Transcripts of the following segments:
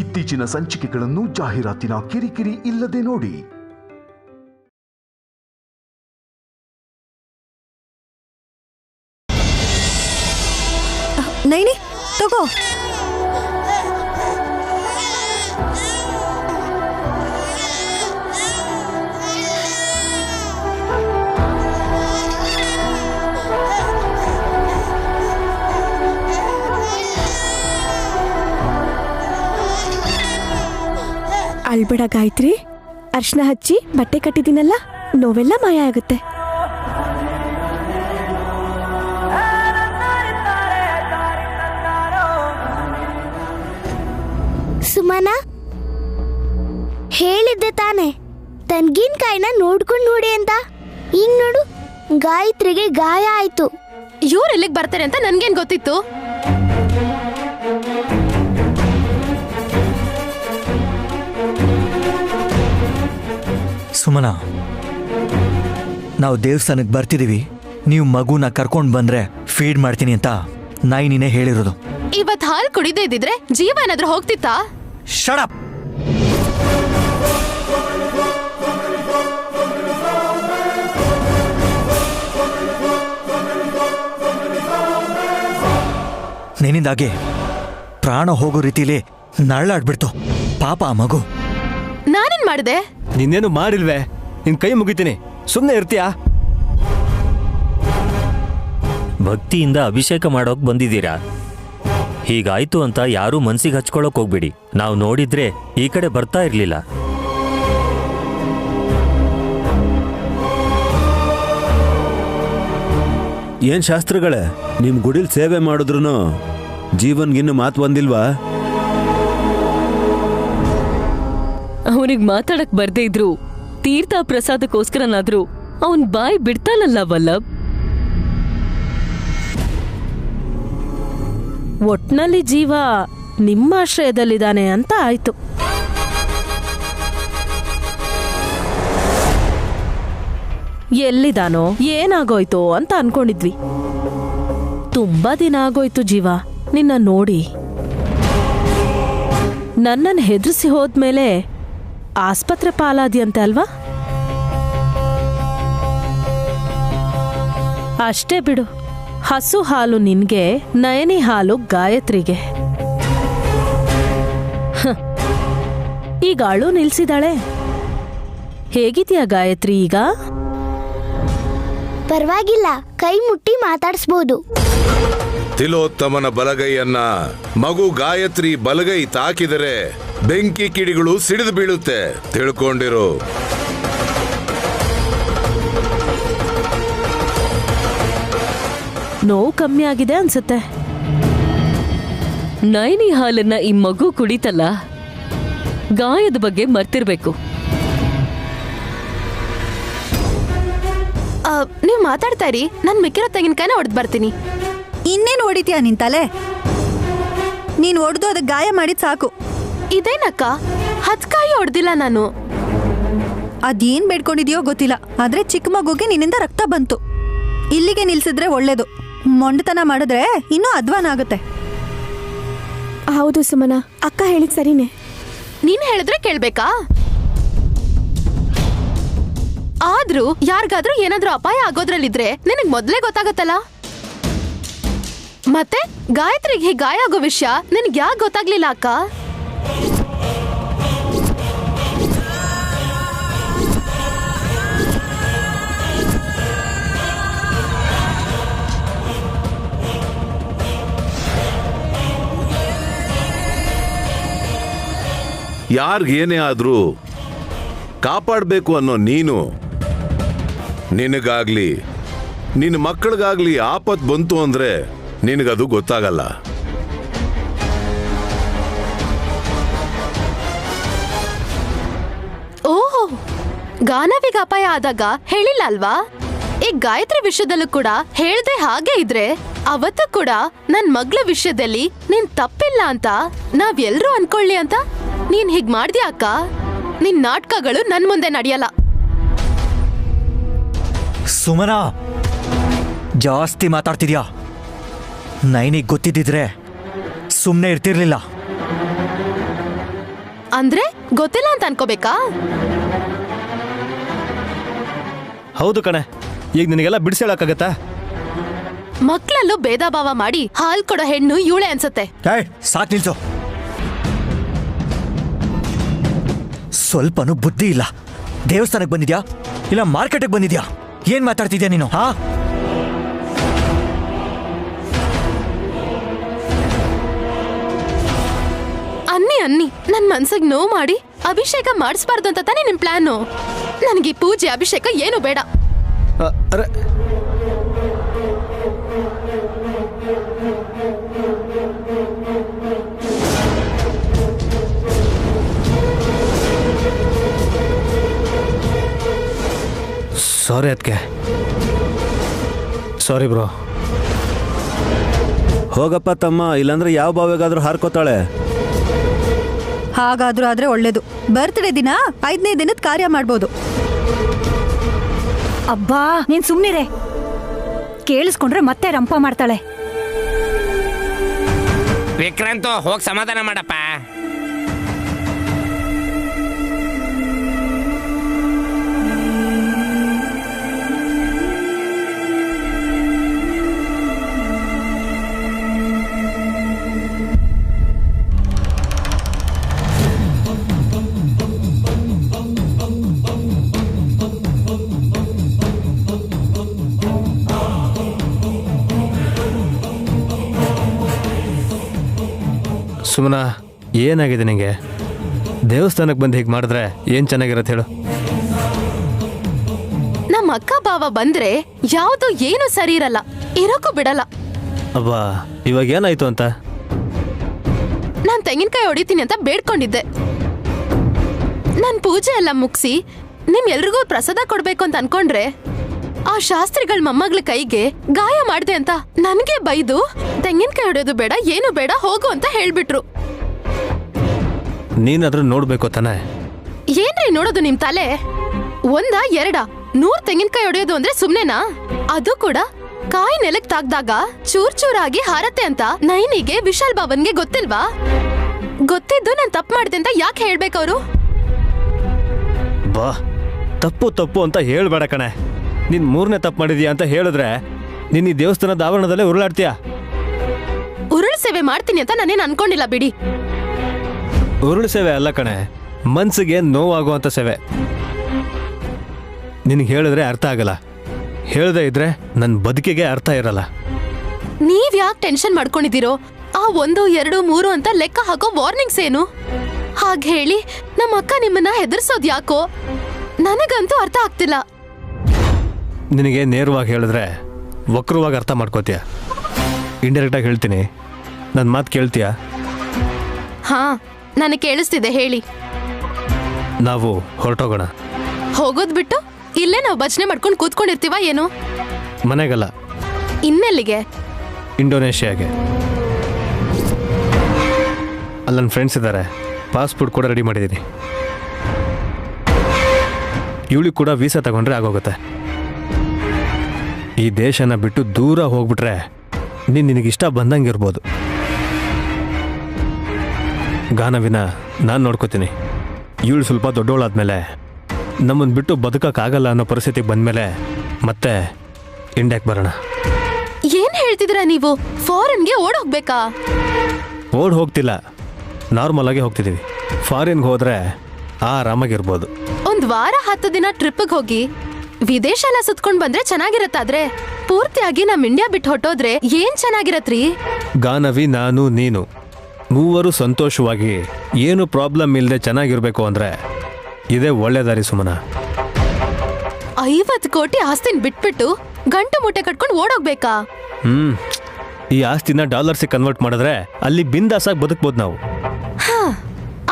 ಇತ್ತೀಚಿನ ಸಂಚಿಕೆಗಳನ್ನು ಜಾಹೀರಾತಿನ ಕಿರಿಕಿರಿ ಇಲ್ಲದೆ ನೋಡಿ. ನೈನಿ ತಗೋ. ಅಳ್ಬೇಡ ಗಾಯತ್ರಿ, ಅರ್ಶನ ಹಚ್ಚಿ ಬಟ್ಟೆ ಕಟ್ಟಿದ್ದೀನಲ್ಲ, ನೋವೆಲ್ಲ ಮಾಯ ಆಗುತ್ತೆ. ಸುಮನ ಹೇಳಿದ್ದೆ ತಾನೆ ತೆಂಗಿನಕಾಯಿನ ನೋಡ್ಕೊಂಡು ನೋಡಿ ಅಂತ. ಈಗ ನೋಡು, ಗಾಯತ್ರಿಗೆ ಗಾಯ ಆಯ್ತು. ಇವ್ರು ಎಲ್ಲಿಗೆ ಬರ್ತಾರೆ ಅಂತ ನನ್ಗೇನ್ ಗೊತ್ತಿತ್ತು? ಸುಮನ, ನಾವು ದೇವಸ್ಥಾನಕ್ಕೆ ಬರ್ತಿದೀವಿ, ನೀವು ಮಗುನ ಕರ್ಕೊಂಡು ಬಂದ್ರೆ ಫೀಡ್ ಮಾಡ್ತೀನಿ ಅಂತ ನಾಯಿ ನೀನೇ ಹೇಳಿರೋದು. ಇವತ್ ಹಾಲು ಕುಡಿದೇ ಇದ್ದಿದ್ರೆ ಜೀವ ಏನಾದ್ರೂ ಹೋಗ್ತಿತ್ತಾ? Shut up. ನಿನ್ನಿಂದಾಗೆ ಪ್ರಾಣ ಹೋಗೋ ರೀತಿಲಿ ನರಳಾಡ್ಬಿಡ್ತು. ಪಾಪ ಆ ಮಗು. ನಾನೇನ್ ಮಾಡಿದೆ? ನಿನ್ನೇನು ಮಾಡಿಲ್ವೇ? ನಿನ್ ಕೈ ಮುಗಿತೀನಿ, ಸುಮ್ಮನೆ ಇರ್ತೀಯಾ? ಭಕ್ತಿಯಿಂದ ಅಭಿಷೇಕ ಮಾಡೋಕ್ ಬಂದಿದ್ದೀರಾ. ಹೀಗಾಯ್ತು ಅಂತ ಯಾರೂ ಮನ್ಸಿಗೆ ಹಚ್ಕೊಳಕ್ ಹೋಗ್ಬಿಡಿ. ನಾವು ನೋಡಿದ್ರೆ ಈ ಕಡೆ ಬರ್ತಾ ಇರ್ಲಿಲ್ಲ. ಏನ್ ಶಾಸ್ತ್ರಗಳೇ, ನಿಮ್ ಗುಡಿಲ್ ಸೇವೆ ಮಾಡಿದ್ರು ಜೀವನ್ಗಿನ್ನು ಮಾತು ಬಂದಿಲ್ವಾ? ಅವನಿಗೆ ಮಾತಾಡಕ್ ಬರ್ದೇ ಇದ್ರು ತೀರ್ಥ ಪ್ರಸಾದಕ್ಕೋಸ್ಕರನಾದ್ರೂ ಅವನ್ ಬಾಯಿ ಬಿಡ್ತಾನಲ್ಲ ವಲ್ಲಭ್. ಒಟ್ನಲ್ಲಿ ಜೀವ ನಿಮ್ಮ ಆಶ್ರಯದಲ್ಲಿದ್ದಾನೆ ಅಂತ ಆಯ್ತು. ಎಲ್ಲಿದಾನೋ ಏನಾಗೋಯ್ತೋ ಅಂತ ಅನ್ಕೊಂಡಿದ್ವಿ. ತುಂಬಾ ದಿನ ಆಗೋಯ್ತು ಜೀವ ನಿನ್ನ ನೋಡಿ. ನನ್ನನ್ನು ಹೆದರಿಸಿ ಹೋದ್ಮೇಲೆ ಆಸ್ಪತ್ರೆ ಪಾಲಾದ್ಯಂತೆ ಅಲ್ವಾ? ಅಷ್ಟೇ ಬಿಡು, ಹಸು ಹಾಲು ನಿನ್ಗೆ, ನಯನಿ ಹಾಲು ಗಾಯತ್ರಿಗೆ. ಈಗ ಅಳು ನಿಲ್ಸಿದಾಳೆ. ಹೇಗಿದ್ಯಾ ಗಾಯತ್ರಿ ಈಗ? ಪರವಾಗಿಲ್ಲ, ಕೈ ಮುಟ್ಟಿ ಮಾತಾಡಿಸ್ಬೋದು. ತಿಲೋತ್ತಮನ ಬಲಗೈಯನ್ನ ಮಗು ಗಾಯತ್ರಿ ಬಲಗೈ ತಾಕಿದರೆ ಬೆಂಕಿ ಕಿಡಿಗಳು ಸಿಡಿದು ಬೀಳುತ್ತೆ, ತಿಳ್ಕೊಂಡಿರು. ನೋವು ಕಮ್ಮಿ ಆಗಿದೆ ಅನ್ಸುತ್ತೆ. ನೈನಿ ಹಾಲನ್ನ ಈ ಮಗು ಕುಡಿತಲ್ಲ, ಗಾಯದ ಬಗ್ಗೆ ಮರ್ತಿರ್ಬೇಕು. ನೀವ್ ಮಾತಾಡ್ತಾ ಇರಿ, ನನ್ ಮಿಕ್ಕಿರೋ ತೆಂಗಿನಕಾಯಿನ ಹೊಡೆದ್ ಬರ್ತೀನಿ. ಇನ್ನೇನು ಹೊಡಿತೀಯ ನಿನ್ ತಲೆ? ನೀನ್ ಹೊಡೆದು ಅದಕ್ಕೆ ಗಾಯ ಮಾಡಿದ್ ಸಾಕು. ಇದೇನಕ್ಕ, ಹತ್ಕಾಯಿ ಹೊಡೆದಿಲ್ಲ ನಾನು. ಅದೇನ್ ಬೇಡ್ಕೊಂಡಿದ್ಯೋ ಗೊತ್ತಿಲ್ಲ, ಆದ್ರೆ ಚಿಕ್ಕ ಮಗುಗೆ ನಿನ್ನಿಂದ ರಕ್ತ ಬಂತು. ಇಲ್ಲಿಗೆ ನಿಲ್ಸಿದ್ರೆ ಒಳ್ಳೇದು. ಮೊಂಡತನ ಮಾಡಿದ್ರೆ ಇನ್ನೂ ಅಧ್ವಾನ ಆಗುತ್ತೆ. ಹೌದು ಸುಮನ, ಅಕ್ಕ ಹೇಳಿದ್ ಸರಿನೇ. ನೀನ್ ಹೇಳಿದ್ರೆ ಕೇಳ್ಬೇಕಾ? ಆದ್ರೂ ಯಾರಿಗಾದ್ರೂ ಏನಾದ್ರೂ ಅಪಾಯ ಆಗೋದ್ರಲ್ಲಿದ್ರೆ ನಿನಗ್ ಮೊದ್ಲೇ ಗೊತ್ತಾಗತ್ತಲ್ಲ. ಮತ್ತೆ ಗಾಯತ್ರಿಗೆ ಹೀಗೆ ಗಾಯ ಆಗೋ ವಿಷಯ ನಿನಗ್ ಯಾಕೆ ಗೊತ್ತಾಗ್ಲಿಲ್ಲ ಅಕ್ಕ? ಯಾರಿಗೇನೇ ಆದ್ರೂ ಕಾಪಾಡಬೇಕು ಅನ್ನೋ ನೀನು, ನಿನಗಾಗ್ಲಿ ನಿನ್ನ ಮಕ್ಕಳಿಗಾಗ್ಲಿ ಆಪತ್ ಬಂತು ಅಂದ್ರೆ ನಿನಗದು ಗೊತ್ತಾಗಲ್ಲ. ಓಹೋ, ಗಾನವಿಗೆ ಅಪಾಯ ಆದಾಗ ಹೇಳಿಲ್ಲ ಅಲ್ವಾ? ಈ ಗಾಯತ್ರಿ ವಿಷಯದಲ್ಲೂ ಕೂಡ ಹೇಳ್ದೆ ಹಾಗೆ ಇದ್ರೆ ಅವತ್ತು ಕೂಡ ನನ್ ಮಗ್ಳ ವಿಷಯದಲ್ಲಿ ನೀನ್ ತಪ್ಪಿಲ್ಲ ಅಂತ ನಾವೆಲ್ರೂ ಅನ್ಕೊಳ್ಳಿ ಅಂತ ನೀನ್ ಹೀಗ್ ಮಾಡ್ದ್ಯಾ ಅಕ್ಕ? ನಿನ್ ನಾಟಕಗಳು ನನ್ ಮುಂದೆ ನಡೆಯಲ್ಲ. ಸುಮನ, ಜಾಸ್ತಿ ಮಾತಾಡ್ತಿದ್ಯಾ. ನೈನಿಗೆ ಗೊತ್ತಿದ್ದಿದ್ರೆ ಸುಮ್ಮನೆ ಇರ್ತಿರ್ಲಿಲ್ಲ. ಅಂದ್ರೆ ಗೊತ್ತಿಲ್ಲ ಅಂತ ಅನ್ಕೋಬೇಕಾ? ಹೌದು ಕಣೆ, ಈಗ ನಿನಗೆಲ್ಲ ಬಿಡಿಸಿ ಹೇಳಕ್ಕಾಗತ್ತಾ? ಮಕ್ಳಲ್ಲೂ ಭೇದ ಭಾವ ಮಾಡಿ ಹಾಲ್ ಕೊಡೋ ಹೆಣ್ಣು ಇವಳೆ ಅನ್ಸತ್ತೆ. ಸಾಕ್ ನಿಲ್ಸು. ಸ್ವಲ್ಪನೂ ಬುದ್ಧಿ ಇಲ್ಲ. ದೇವಸ್ಥಾನಕ್ಕೆ ಬಂದಿದ್ಯಾ ಇಲ್ಲ ಮಾರ್ಕೆಟ್ಗೆ ಬಂದಿದ್ಯಾ? ಏನ್ ಮಾತಾಡ್ತಿದ್ಯಾ ನೀನು? ಹಾ, ಅನ್ನಿ ನನ್ ಮನ್ಸಿಗೆ ನೋವು ಮಾಡಿ ಅಭಿಷೇಕ ಮಾಡಿಸ್ಬಾರ್ದು ಅಂತ ತಾನೇ ನಿನ್ ಪ್ಲಾನು. ನನಗೆ ಪೂಜೆ ಅಭಿಷೇಕ ಏನು ಬೇಡ. ಅರೆ ಸಾರಿ ಅದಕ್ಕೆ, ಸಾರಿ ಬ್ರೋ. ಹೋಗಪ್ಪ ತಮ್ಮ, ಇಲ್ಲಾಂದ್ರೆ ಯಾವ ಬಾವಿಗಾದ್ರೂ ಹಾರ್ಕೋತಾಳೆ. ಹಾಗಾದ್ರೂ ಆದ್ರೆ ಒಳ್ಳೇದು. ಬರ್ತ್ಡೇ ದಿನ 5ನೇ ದಿನದ ಕಾರ್ಯ ಮಾಡ್ಬೋದು. ಅಬ್ಬಾ, ನೀನ್ ಸುಮ್ನಿರೆ. ಕೇಳಿಸ್ಕೊಂಡ್ರೆ ಮತ್ತೆ ರಂಪ ಮಾಡ್ತಾಳೆ. ವಿಕ್ರಾಂತ್, ಹೋಗಿ ಸಮಾಧಾನ ಮಾಡಪ್ಪ. ಸುಮನಾ, ಏನಾಗಿದೆ ನಿಂಗೆ? ದೇವಸ್ಥಾನಕ್ಕೆ ಬಂದು ಹೀಗೆ ಮಾಡಿದ್ರೆ ಏನ್ ಚೆನ್ನಾಗಿರತ್ತೆ ಹೇಳು? ನಮ್ಮ ಅಕ್ಕ ಬಾವ ಬಂದ್ರೆ ಯಾವ್ದು ಏನು ಸರಿ ಇರಲ್ಲ, ಇರೋಕ್ಕೂ ಬಿಡಲ್ಲ. ಅಬ್ಬಾ, ಇವಾಗ ಏನಾಯ್ತು ಅಂತ? ನಾನ್ ತೆಂಗಿನಕಾಯಿ ಹೊಡಿತೀನಿ ಅಂತ ಬೇಡ್ಕೊಂಡಿದ್ದೆ. ನನ್ ಪೂಜೆ ಎಲ್ಲ ಮುಗಿಸಿ ನಿಮ್ ಎಲ್ರಿಗೂ ಪ್ರಸಾದ ಕೊಡ್ಬೇಕು ಅಂತ ಅನ್ಕೊಂಡ್ರೆ ಆ ಶಾಸ್ತ್ರಿಗಳ ಮೊಮ್ಮಗಳ ಕೈಗೆ ಗಾಯ ಮಾಡ್ದೆ ಅಂತ ನನ್ಗೆ ಬೈದು ತೆಂಗಿನಕಾಯಿ ಹೊಡೆಯೋದು ಬೇಡ, ಏನು ಬೇಡ, ಹೋಗು ಅಂತ ಹೇಳ್ಬಿಟ್ರು. ನೀನಾದ್ರೂ ನೋಡ್ಬೇಕು ತಾನೆ? ಏನ್ರಿ ನೋಡೋದು ನಿಮ್ ತಲೆ? 1 2 100 ತೆಂಗಿನಕಾಯಿ ಹೊಡೆಯೋದು ಅಂದ್ರೆ ಸುಮ್ನೆನಾ? ಅದು ಕೂಡ ಕಾಯಿ ನೆಲಕ್ ತಾಗ್ದಾಗ ಚೂರ್ ಚೂರಾಗಿ ಹಾರತ್ತೆ ಅಂತ ನೈನಿಗೆ ವಿಶಾಲ್ ಬಾಬನ್ಗೆ ಗೊತ್ತಿಲ್ವಾ? ಗೊತ್ತಿದ್ದು ನಾನ್ ತಪ್ಪು ಮಾಡ್ದೆ ಅಂತ ಯಾಕೆ ಹೇಳ್ಬೇಕವ್ರು? ಬಾ, ತಪ್ಪು ಅಂತ ಹೇಳ್ಬೇಡ ಕಣೆ. ನೀನ್ 3ನೇ ತಪ್ಪು ಮಾಡಿದ್ಯಾ ಅಂತ ಹೇಳಿದ್ರೆ ನೀನ್ ಈ ದೇವಸ್ಥಾನದ ಆವರಣದಲ್ಲೇ ಉರುಳಾಡ್ತೀಯ. ಉರುಳು ಸೇವೆ ಮಾಡ್ತೀನಿ ಅಂತ ನಾನೇನ್ ಅನ್ಕೊಂಡಿಲ್ಲ ಬಿಡಿ. ಉರುಳು ಸೇವೆ ಅಲ್ಲ ಕಣೆ, ಮನ್ಸಿಗೆ ನೋವಾಗುವಂತ ಸೇವೆ. ನಿನಗೆ ಹೇಳಿದ್ರೆ ಅರ್ಥ ಆಗಲ್ಲ, ಹೇಳದೇ ಇದ್ರೆ ನನ್ನ ಬದುಕಿಗೆ ಅರ್ಥ ಇರಲ್ಲ. ನೀವ್ ಯಾಕೆ ಟೆನ್ಷನ್ ಮಾಡ್ಕೊಂಡಿದ್ದೀರೋ? ಆ 1 2 3 ಅಂತ ಲೆಕ್ಕ ಹಾಕೋ ವಾರ್ನಿಂಗ್ಸ್ ಏನು? ಹಾಗೆ ಹೇಳಿ ನಮ್ಮ ಅಕ್ಕ ನಿಮ್ಮನ್ನ ಹೆದರ್ಸೋದ್ ಯಾಕೋ ನನಗಂತೂ ಅರ್ಥ ಆಗ್ತಿಲ್ಲ. ನಿನಗೆ ನೇರವಾಗಿ ಹೇಳಿದ್ರೆ ವಕ್ರವಾಗಿ ಅರ್ಥ ಮಾಡ್ಕೋತೀಯ. ಇಂಡೈರೆಕ್ಟಾಗಿ ಹೇಳ್ತೀನಿ, ನನ್ನ ಮಾತು ಕೇಳ್ತೀಯ? ಹಾ, ನನಗೆ ಕೇಳಿಸ್ತಿದೆ, ಹೇಳಿ. ನಾವು ಹೊರಟೋಗೋಣ. ಹೋಗೋದ್ ಬಿಟ್ಟು ಇಲ್ಲೇ ನಾವು ಭಜನೆ ಮಾಡ್ಕೊಂಡು ಕೂತ್ಕೊಂಡಿರ್ತೀವ ಏನು? ಮನೆಗಲ್ಲ. ಇನ್ನೆಲ್ಲಿಗೆ? ಇಂಡೋನೇಷ್ಯಾಗೆ. ಅಲ್ಲಿ ನನ್ನ ಫ್ರೆಂಡ್ಸ್ ಇದ್ದಾರೆ, ಪಾಸ್ಪೋರ್ಟ್ ಕೂಡ ರೆಡಿ ಮಾಡಿದ್ದೀನಿ. ಇವಳಿಗೆ ಕೂಡ ವೀಸಾ ತಗೊಂಡ್ರೆ ಆಗೋಗುತ್ತೆ. ಈ ದೇಶನ ಬಿಟ್ಟು ದೂರ ಹೋಗ್ಬಿಟ್ರೆ ನಿನಗಿಷ್ಟ ಬಂದಂಗಿರ್ಬೋದು. ಗಾನವಿನ ನಾನು ನೋಡ್ಕೋತೀನಿ. ಇವಳು ಸ್ವಲ್ಪ ದೊಡ್ಡವಳಾದ್ಮೇಲೆ ನಮ್ಮನ್ನು ಬಿಟ್ಟು ಬದುಕಕ್ಕಾಗಲ್ಲ ಅನ್ನೋ ಪರಿಸ್ಥಿತಿಗೆ ಬಂದಮೇಲೆ ಮತ್ತೆ ಇಂಡಿಯಾಕ್ಕೆ ಬರೋಣ. ಏನ್ ಹೇಳ್ತಿದ್ದೀರಾ ನೀವು? ಫಾರಿನ್ಗೆ ಓಡೋಗ್ಬೇಕಾ? ಓಡ್ ಹೋಗ್ತಿಲ್ಲ, ನಾರ್ಮಲ್ ಆಗಿ ಹೋಗ್ತಿದ್ದೀವಿ. ಫಾರಿನ್ಗೆ ಹೋದ್ರೆ ಆರಾಮಾಗಿರ್ಬೋದು. 1 ವಾರ 10 ದಿನ ಟ್ರಿಪ್ಗೆ ಹೋಗಿ ವಿದೇಶ ಎಲ್ಲ ಸುತ್ಕೊಂಡ್ ಬಂದ್ರೆ ಚೆನ್ನಾಗಿರತ್ತಾದ್ರೆ ಪೂರ್ತಿಯಾಗಿ ನಮ್ ಇಂಡಿಯಾ ಬಿಟ್ಟು ಹೊಟ್ಟೋದ್ರೆ ಏನ್ ಚೆನ್ನಾಗಿರತ್ರಿ? ಗಾನವಿ, ನಾನು, ನೀನು ಮೂವರು ಸಂತೋಷವಾಗಿ ಏನು ಪ್ರಾಬ್ಲಮ್ ಇಲ್ಲದೆ ಚೆನ್ನಾಗಿರ್ಬೇಕು ಅಂದ್ರೆ ಇದೇ ಒಳ್ಳೆ ದಾರಿ ಸುಮನ. 50 ಕೋಟಿ ಆಸ್ತಿನ ಬಿಟ್ಬಿಟ್ಟು ಗಂಟು ಮುಟ್ಟೆ ಕಟ್ಕೊಂಡು ಓಡೋಗ್ಬೇಕಾ? ಈ ಆಸ್ತಿನ ಡಾಲರ್ಸಿಗೆ ಕನ್ವರ್ಟ್ ಮಾಡಿದ್ರೆ ಅಲ್ಲಿ ಬಿಂದಾಸಾಗಿ ಬದುಕ್ಬೋದು ನಾವು.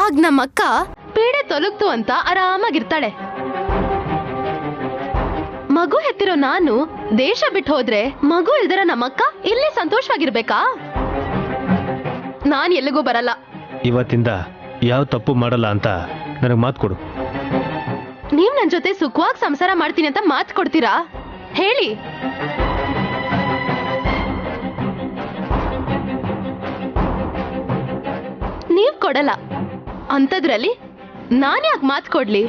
ಆಗ ನಮ್ಮ ಅಕ್ಕ ಪೀಡೆ ತೊಲಗ್ತು ಅಂತ ಆರಾಮಾಗಿರ್ತಾಳೆ. ಮಗು ಹೆತ್ತಿರೋ ನಾನು ದೇಶ ಬಿಟ್ಟು ಹೋದ್ರೆ ಮಗು ಇಲ್ದಿರ ನಮ್ಮಕ್ಕ ಇಲ್ಲಿ ಸಂತೋಷವಾಗಿರ್ಬೇಕಾ? ನಾನ್ ಎಲ್ಲಿಗೂ ಬರಲ್ಲ. ಇವತ್ತಿಂದ ಯಾವ ತಪ್ಪು ಮಾಡಲ್ಲ ಅಂತ ನನಗೆ ಮಾತು ಕೊಡು. ನೀವ್ ನನ್ ಜೊತೆ ಸುಖವಾಗಿ ಸಂಸಾರ ಮಾಡ್ತೀನಿ ಅಂತ ಮಾತು ಕೊಡ್ತೀರಾ? ಹೇಳಿ. ನೀವ್ ಕೊಡಲ್ಲ. ಅಂಥದ್ರಲ್ಲಿ ನಾನ್ಯಾಕೆ ಮಾತು ಕೊಡ್ಲಿ?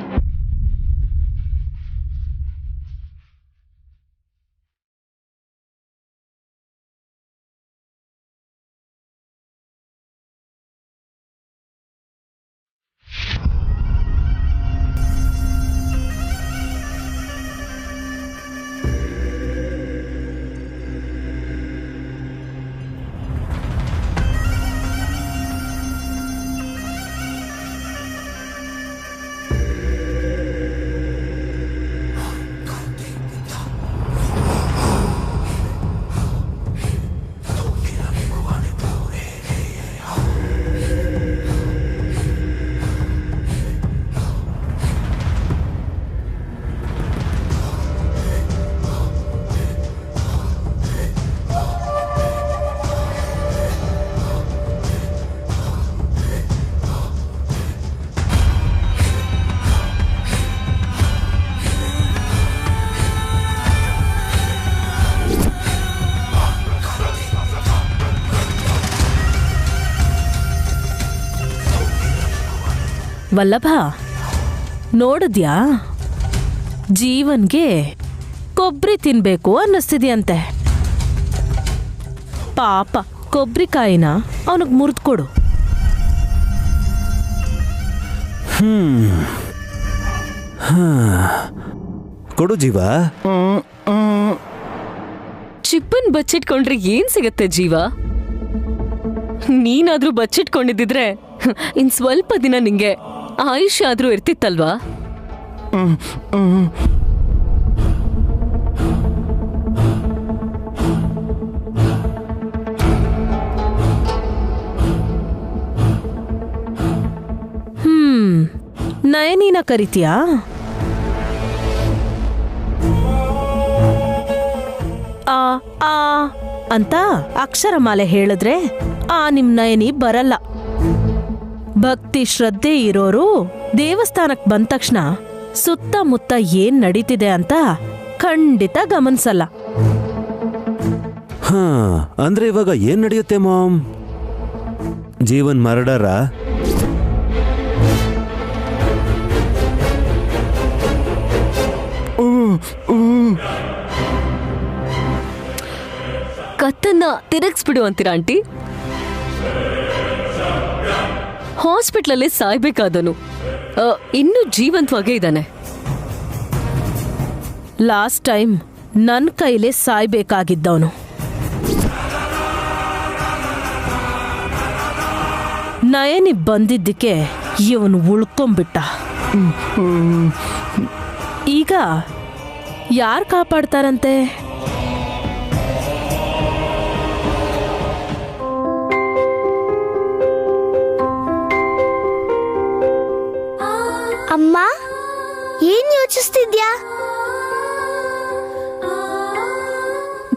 ವಲ್ಲಭ, ನೋಡಿದ್ಯಾ? ಜೀವನ್ಗೆ ಕೊಬ್ಬರಿ ತಿನ್ಬೇಕು ಅನ್ನಿಸ್ತಿದ್ಯಂತೆ. ಪಾಪ, ಕೊಬ್ಬರಿಕಾಯಿನ ಅವನಿಗೆ ಮುರಿದ್ಕೊಡು. ಕೊಡು ಜೀವ. ಚಿಪ್ಪನ್ ಬಚ್ಚಿಟ್ಕೊಂಡ್ರೆ ಏನ್ ಸಿಗತ್ತೆ ಜೀವ? ನೀನಾದ್ರೂ ಬಚ್ಚಿಟ್ಕೊಂಡಿದ್ದಿದ್ರೆ ಇನ್ ಸ್ವಲ್ಪ ದಿನ ನಿಂಗೆ ಆಯುಷ್ಯ ಆದ್ರೂ ಇರ್ತಿತ್ತಲ್ವಾ? ನಯನಿನ ಕರಿತೀಯಾ? ಆ ಆ ಅಂತ ಅಕ್ಷರಮಾಲೆ ಹೇಳಿದ್ರೆ ಆ ನಿಮ್ ನಯನಿ ಬರಲ್ಲ. ಭಕ್ತಿ ಶ್ರದ್ಧೆ ಇರೋರು ದೇವಸ್ಥಾನಕ್ ಬಂದ ತಕ್ಷಣ ಸುತ್ತಮುತ್ತ ಏನ್ ನಡೀತಿದೆ ಅಂತ ಖಂಡಿತ ಗಮನಿಸಲ್ಲ. ಅಂದ್ರೆ ಇವಾಗ ಏನ್ ನಡೆಯುತ್ತೆ ಮಾಮ್? ಜೀವನ್ ಮರ್ಡರ? ಕತ್ತನ್ನ ತಿರುಗಿಸ್ಬಿಡು ಅಂತೀರಾ ಆಂಟಿ? ಹಾಸ್ಪಿಟ್ಲಲ್ಲೇ ಸಾಯ್ಬೇಕಾದನು ಇನ್ನೂ ಜೀವಂತವಾಗೇ ಇದ್ದಾನೆ. ಲಾಸ್ಟ್ ಟೈಮ್ ನನ್ ಕೈಲೇ ಸಾಯ್ಬೇಕಾಗಿದ್ದವನು. ನಯನಿ ಬಂದಿದ್ದಕ್ಕೆ ಇವನು ಉಳ್ಕೊಂಬಿಟ್ಟ. ಈಗ ಯಾರು ಕಾಪಾಡ್ತಾರಂತೆ? ಅಮ್ಮ, ಏನ್ ಯೋಚಿಸ್ತಿದ್ಯಾ?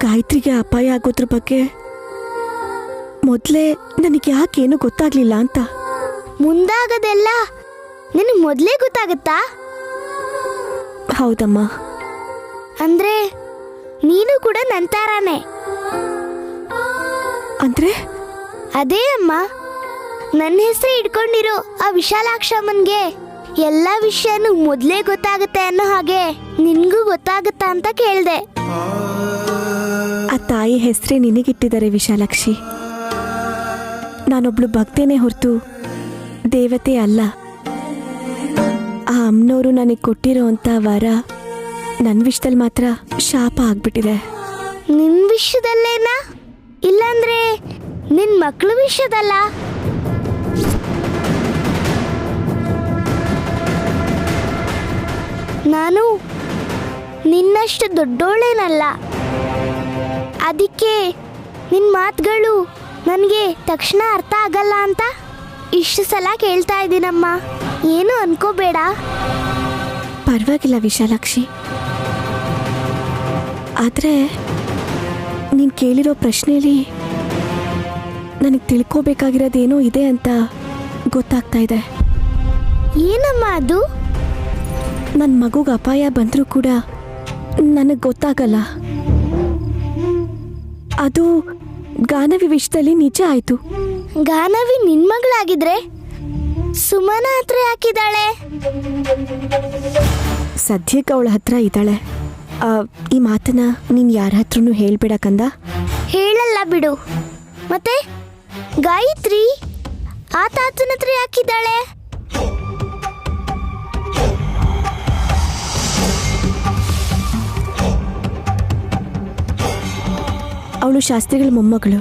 ಗಾಯತ್ರಿಗೆ ಅಪಾಯ ಆಗೋದ್ರ ಬಗ್ಗೆ ಮೊದ್ಲೇ ನನಗೆ ಯಾಕೇನು ಗೊತ್ತಾಗ್ಲಿಲ್ಲ ಅಂತ. ಮುಂದಾಗದೆಲ್ಲ ನಿನಗೆ ಮೊದ್ಲೇ ಗೊತ್ತಾಗತ್ತಾ? ಹೌದಮ್ಮ. ಅಂದ್ರೆ ನೀನು ಕೂಡ ನಂತಾರಾನೆ. ಅಂದ್ರೆ ಅದೇ ಅಮ್ಮ, ನನ್ನ ಹೆಸರು ಇಟ್ಕೊಂಡಿರೋ ಆ ವಿಶಾಲಾಕ್ಷಮ್ಮನ್ಗೆ ಎಲ್ಲ ವಿಷಯನೂ ಮೊದ್ಲೇ ಗೊತ್ತಾಗುತ್ತೆ ಅನ್ನೋ ಹಾಗೆ ನಿನ್ಗೂ ಗೊತ್ತಾಗುತ್ತಾ ಅಂತ ಕೇಳ್ದೆ. ಆ ತಾಯಿ ಹೆಸರೇ ನಿನಗಿಟ್ಟಿದ್ದಾರೆ ವಿಶಾಲಾಕ್ಷಿ. ನಾನೊಬ್ಳು ಭಕ್ತೇನೆ ಹೊರತು ದೇವತೆ ಅಲ್ಲ. ಆ ಅಮ್ಮನವರು ನನಗೆ ಕೊಟ್ಟಿರೋ ಅಂತ ವರ ನನ್ನ ವಿಷಯದಲ್ಲಿ ಮಾತ್ರ ಶಾಪ ಆಗ್ಬಿಟ್ಟಿದೆ. ನಿನ್ ವಿಷಯದಲ್ಲೇನಾ? ಇಲ್ಲಾಂದ್ರೆ ನಿನ್ ಮಕ್ಳ ವಿಷಯದಲ್ಲ? ನಾನು ನಿನ್ನಷ್ಟು ದೊಡ್ಡೋಳೇನಲ್ಲ. ಅದಕ್ಕೆ ನಿನ್ನ ಮಾತುಗಳು ನನಗೆ ತಕ್ಷಣ ಅರ್ಥ ಆಗಲ್ಲ ಅಂತ ಇಷ್ಟು ಸಲ ಕೇಳ್ತಾ ಇದ್ದೀನಮ್ಮ. ಏನು ಅನ್ಕೋಬೇಡ. ಪರವಾಗಿಲ್ಲ ವಿಶಾಲಾಕ್ಷಿ. ಆದರೆ ನೀನು ಕೇಳಿರೋ ಪ್ರಶ್ನೆಯಲ್ಲಿ ನನಗೆ ತಿಳ್ಕೋಬೇಕಾಗಿರೋದೇನೋ ಇದೆ ಅಂತ ಗೊತ್ತಾಗ್ತಾ ಇದೆ. ಏನಮ್ಮ ಅದು? ನನ್ನ ಮಗುಗೆ ಅಪಾಯ ಬಂದರೂ ಕೂಡ ನನಗೆ ಗೊತ್ತಾಗಲ್ಲ. ಅದು ಗಾನವಿ ವಿಷಯದಲ್ಲಿ ನಿಜ ಆಯಿತು. ಗಾನವಿ ನಿನ್ನ ಮಗಳಾಗಿದ್ರೆ ಸುಮನ ಹತ್ರ ಯಾಕಿದ್ದಾಳೆ? ಸದ್ಯಕ್ಕೆ ಅವಳ ಹತ್ರ ಇದ್ದಾಳೆ. ಈ ಮಾತನ್ನ ನೀನ್ ಯಾರ ಹತ್ರನೂ ಹೇಳ್ಬೇಡ ಕಂದ. ಹೇಳಲ್ಲ ಬಿಡು. ಮತ್ತೆ ಗಾಯತ್ರಿ ಆ ತಾತನ ಹತ್ರ ಯಾಕಿದ್ದಾಳೆ? ಅವಳು ಶಾಸ್ತ್ರಿಗಳ ಮೊಮ್ಮಗಳು.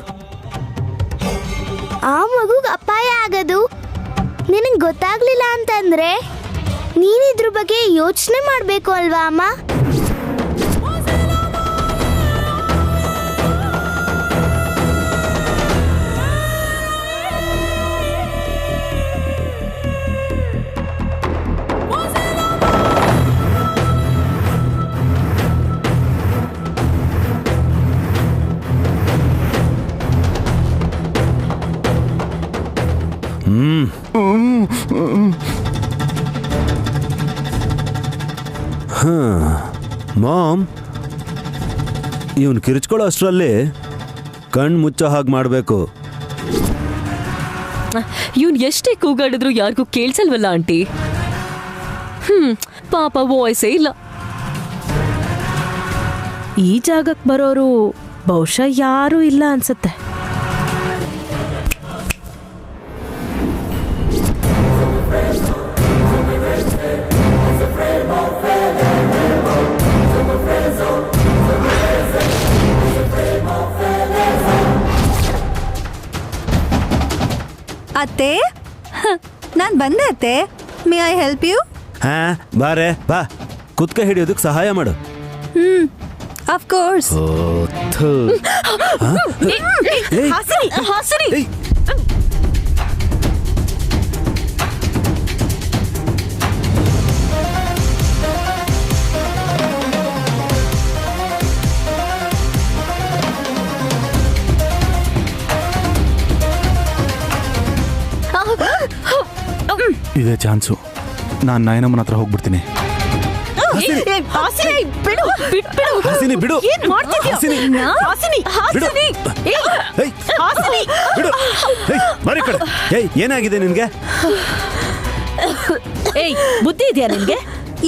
ಆ ಮಗುಗ್ ಅಪಾಯ ಆಗೋದು ನಿನಗೆ ಗೊತ್ತಾಗ್ಲಿಲ್ಲ ಅಂತಂದ್ರೆ ನೀನಿದ್ರ ಬಗ್ಗೆ ಯೋಚನೆ ಮಾಡ್ಬೇಕು ಅಲ್ವಾ ಅಮ್ಮ? ಮಾಮ್, ಇವನ್ ಕಿರ್ಚ್ಕೊಳ್ಳೋ ಅಷ್ಟರಲ್ಲಿ ಕಣ್ಣು ಮುಚ್ಚೋ ಹಾಗೆ ಮಾಡಬೇಕು. ಇವನ್ ಎಷ್ಟೇ ಕೂಗಾಡಿದ್ರು ಯಾರಿಗೂ ಕೇಳ್ಸಲ್ವಲ್ಲ ಆಂಟಿ. ಪಾಪ ವಾಯ್ಸೇ ಇಲ್ಲ. ಈ ಜಾಗಕ್ಕೆ ಬರೋರು ಬಹುಶಃ ಯಾರೂ ಇಲ್ಲ ಅನ್ಸುತ್ತೆ. ಅತ್ತೆ, ನಾನು ಬಂದೆ ಅತ್ತೆ. May I help you? ಹಾ, ಬಾರೆ ಬಾ, ಕುತ್ಕ ಹಿಡಿಯೋದಕ್ಕೆ ಸಹಾಯ ಮಾಡು. Of course. ಇದೇ ಚಾನ್ಸು. ನಾನು ನಯನಮ್ಮನ ಹತ್ರ ಹೋಗ್ಬಿಡ್ತೀನಿ. ಬಿಡು. ಏನಾಗಿದೆ ನಿನ್ಗೆ? ಬುದ್ಧಿ ಇದೆಯಾ ನಿನ್ಗೆ?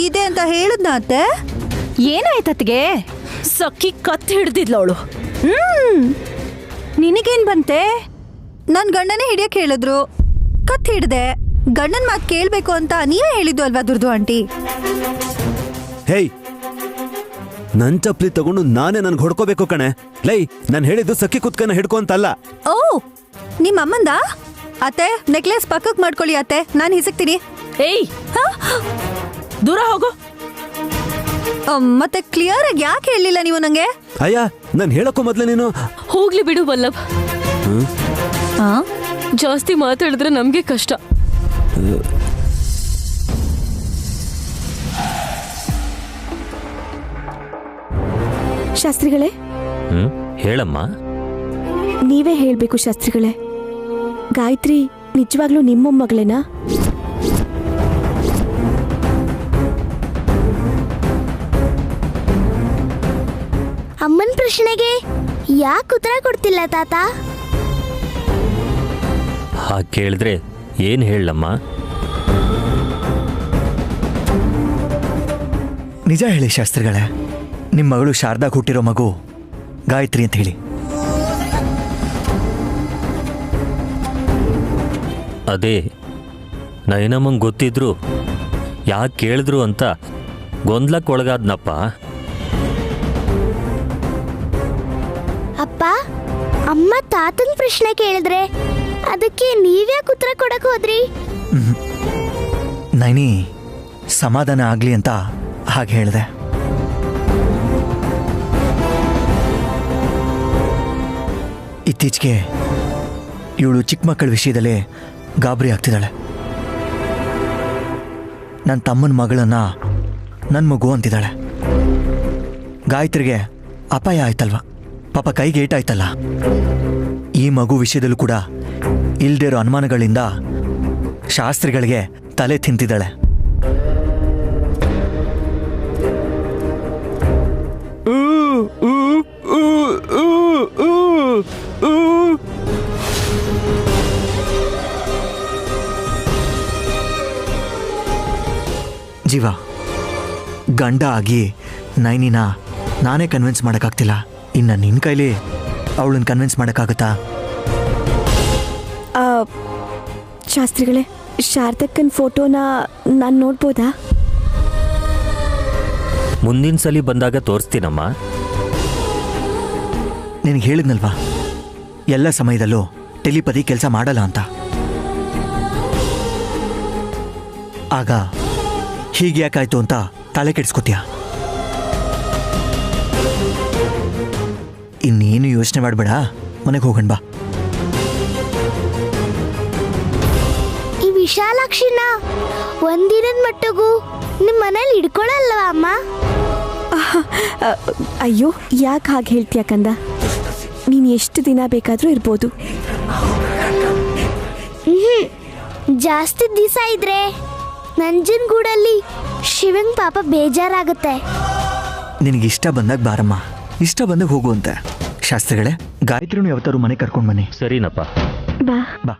ಇದೆ ಅಂತ ಹೇಳಿದ್ನ ಅತ್ತೆ. ಏನಾಯ್ತತ್ಗೆ? ಸಕ್ಕಿ ಕತ್ ಹಿಡ್ದಿದ್ಲ ಅವಳು. ನಿನಗೇನ್ ಬಂತೆ? ನನ್ ಗಂಡನೇ ಹಿಡಿಯಕ್ ಹೇಳಿದ್ರು, ಕತ್ ಹಿಡ್ದೆ. ಗಂಡನ್ ಮಾತು ಕೇಳ್ಬೇಕು ಅಂತ ನೀವೇ ಹೇಳಿದ್ದು ಅಲ್ವಾ ದುರ್ದು ಆಂಟಿ? ಹೇಯ್, ನನ್ ಚಪ್ಲಿ ತಗೊಂಡು ನಾನೇ ನನ್ಗೆ ಹೊಡ್ಕೋಬೇಕು ಕಣೆ. ಲೈ, ನಾನು ಹೇಳಿದ್ದು ಸಕ್ಕಿ ಕುತ್ಕನ ಹಿಡ್ಕೊ ಅಂತಲ್ಲ. ಓ, ನಿಮ್ಮ ಅಮ್ಮಂದ? ಅತ್ತೆ, ನೆಕ್ಲೆಸ್ ಪಕ್ಕಕ್ಕೆ ಮಾಡ್ಕೊಳ್ಳಿ ಅತ್ತೆ, ನಾನು ಹಿಸಕ್ತೀನಿ. ಏಯ್, ದೂರ ಹೋಗು. ಮತ್ತೆ ಕ್ಲಿಯರ್ ಆಗಿ ಯಾಕೆ ಹೇಳಿಲ್ಲ ನೀವು ನಂಗೆ? ಅಯ್ಯ, ನಾನು ಹೇಳಕ್ಕೂ ಮೊದ್ಲು ನೀನು ಹೋಗ್ಲಿ ಬಿಡು ವಲ್ಲಭ್. ಜಾಸ್ತಿ ಮಾತಾಡಿದ್ರೆ ನಮ್ಗೆ ಕಷ್ಟ. ಶಾಸ್ತ್ರಿಗಳೇ, ಹೇಳಮ್ಮ. ನೀವೇ ಹೇಳ್ಬೇಕು ಶಾಸ್ತ್ರಿಗಳೇ. ಗಾಯತ್ರಿ ನಿಜವಾಗ್ಲೂ ನಿಮ್ಮ ಮಗಳೇನಾ? ಅಮ್ಮನ ಪ್ರಶ್ನೆಗೆ ಯಾಕೆ ಉತ್ತರ ಕೊಡ್ತಿಲ್ಲ ತಾತ? ಹಾಗೆ ಕೇಳಿದ್ರೆ ಏನ್ ಹೇಳಮ್ಮ? ನಿಜ ಹೇಳಿ ಶಾಸ್ತ್ರಿಗಳೇ, ನಿಮ್ಮ ಮಗಳು ಶಾರದಾಗ್ ಹುಟ್ಟಿರೋ ಮಗು ಗಾಯತ್ರಿ ಅಂತ ಹೇಳಿ. ಅದೇ ನಯನಮ್ಮಂಗೆ ಗೊತ್ತಿದ್ರು ಯಾಕೆ ಕೇಳಿದ್ರು ಅಂತ ಗೊಂದಲಕ್ಕೊಳಗಾದ್ನಪ್ಪ. ಅಪ್ಪ, ಅಮ್ಮ ತಾತನ ಪ್ರಶ್ನೆ ಕೇಳಿದ್ರೆ ಅದಕ್ಕೆ ನೀವ್ಯಾಕೆ ಉತ್ತರ ಕೊಡಕ್ ಹೋದ್ರಿ? ನೈನಿ ಸಮಾಧಾನ ಆಗ್ಲಿ ಅಂತ ಹಾಗೆ ಹೇಳಿದೆ. ಇತ್ತೀಚೆಗೆ ಇವಳು ಚಿಕ್ಕ ಮಕ್ಕಳ ವಿಷಯದಲ್ಲೇ ಗಾಬರಿ ಆಗ್ತಿದ್ದಾಳೆ. ನನ್ನ ತಮ್ಮನ ಮಗಳನ್ನ ನನ್ನ ಮಗು ಅಂತಿದ್ದಾಳೆ. ಗಾಯತ್ರಿಗೆ ಅಪಾಯ ಆಯ್ತಲ್ವ, ಪಾಪ ಕೈಗೆ ಏಟಾಯ್ತಲ್ಲ. ಈ ಮಗು ವಿಷಯದಲ್ಲೂ ಕೂಡ ಇಲ್ದೇ ಇರೋ ಅನುಮಾನಗಳಿಂದ ಶಾಸ್ತ್ರಿಗಳಿಗೆ ತಲೆ ತಿಂತಿದ್ದಾಳೆ. ಜೀವ, ಗಂಡ ಆಗಿ ನೈನಿನ ನಾನೇ ಕನ್ವಿನ್ಸ್ ಮಾಡೋಕ್ಕಾಗ್ತಿಲ್ಲ. ಇನ್ನು ನಿನ್ನ ಕೈಲಿ ಅವಳನ್ನ ಕನ್ವಿನ್ಸ್ ಮಾಡೋಕ್ಕಾಗುತ್ತಾ? ಶಾಸ್ತ್ರಿಗಳೇ, ಶಾರದಕ್ಕನ ಫೋಟೋನ ನಾನು ನೋಡ್ಬೋದಾ? ಮುಂದಿನ ಸಲ ಬಂದಾಗ ತೋರಿಸ್ತೀನಮ್ಮ. ನಿನಗೆ ಹೇಳಿದ್ನಲ್ವಾ ಎಲ್ಲ ಸಮಯದಲ್ಲೂ ಟೆಲಿಪತಿ ಕೆಲಸ ಮಾಡಲ್ಲ ಅಂತ. ಆಗ ಹೀಗೆ ಯಾಕಾಯ್ತು ಅಂತ ತಲೆ ಕೆಡಿಸ್ಕೋತೀಯ? ಇನ್ನೇನು ಯೋಚನೆ ಮಾಡಬೇಡ, ಮನೆಗೆ ಹೋಗೋಣ ಬಾ. ಈ ವಿಶಾಲಾಕ್ಷಿನ ಒಂದಿನದ ಮಟ್ಟಿಗೂ ನಿಮ್ಮ ಮನೇಲಿ ಇಡ್ಕೊಳಲ್ವಾ ಅಮ್ಮ? ಅಯ್ಯೋ, ಯಾಕೆ ಹಾಗೆ ಹೇಳ್ತೀಯ ಕಂದ? ನೀನು ಎಷ್ಟು ದಿನ ಬೇಕಾದರೂ ಇರ್ಬೋದು. ಜಾಸ್ತಿ ದಿವಸ ಇದ್ರೆ ನಂಜನಗೂಡಲ್ಲಿ ಶಿವಂಗ್ ಪಾಪ ಬೇಜಾರಾಗುತ್ತೆ. ನಿನಗಿಷ್ಟ ಬಂದಾಗ ಬಾರಮ್ಮ, ಇಷ್ಟ ಬಂದಾಗ ಹೋಗುವಂತೆ. ಶಾಸ್ತ್ರಿಗಳೇ, ಗಾಯತ್ರಿನೂ ಯಾವತ್ತಾರು ಮನೆ ಕರ್ಕೊಂಡು ಬನ್ನಿ. ಸರಿನಪ್ಪ. ಬಾ ಬಾ.